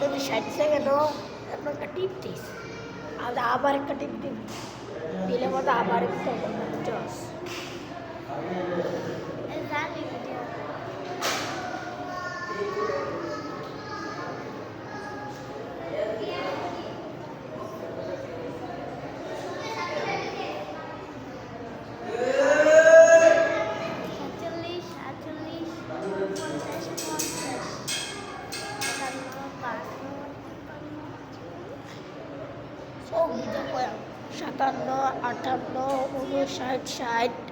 যদি 60 সেকেন্ড আপনার একটা টিপ দিস আবার একটা টিপ দিন দিলে মতো আবার একটা জস ও 57, 58, 59, 60